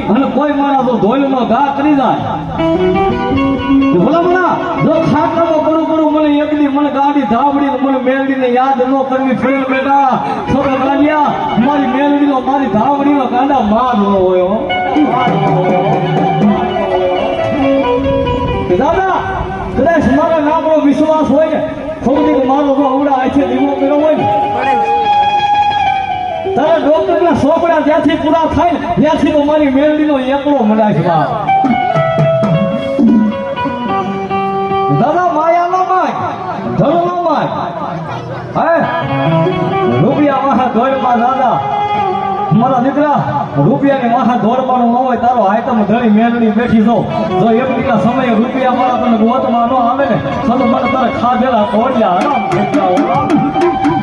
અને કોઈ માણસ તો ધોઈનો ઘા કરી જાય ભલા ભલા જો ખાટલામાં કરું કરું મને એકલી મને ગાડી ધાવડી મને મેલડીને યાદ ન કરવી ફેર બેટા છોકરા ગાડિયા મારી મેલડીનો મારી ધાવડીનો ગાંડા માર ન હોય દાદા કદાચ મારા નામનો વિશ્વાસ હોય ને ખોટી મારો જો અવડા આ છે દીવો કર્યો હોય ને તારા ડોક્ટરના સોપડા જ્યાંથી પૂરા થાય ને ત્યાંથી તો મારી મેલડીનો એકલો મળાય છે દાદા માયા નો માય ધરો નો માય હે રૂપિયા માહા ધોળમાં દાદા મારા દીકરા રૂપિયાની માહા ધોળમાં ન હોય તારો આઈટમ ધણી મેલડી બેઠી જો એક દીકરા સમયે રૂપિયા મારા તને ગોતમાં ન આવે ને તો મને તારે ખાધેલા કોડિયા આરામ થઈ ગયા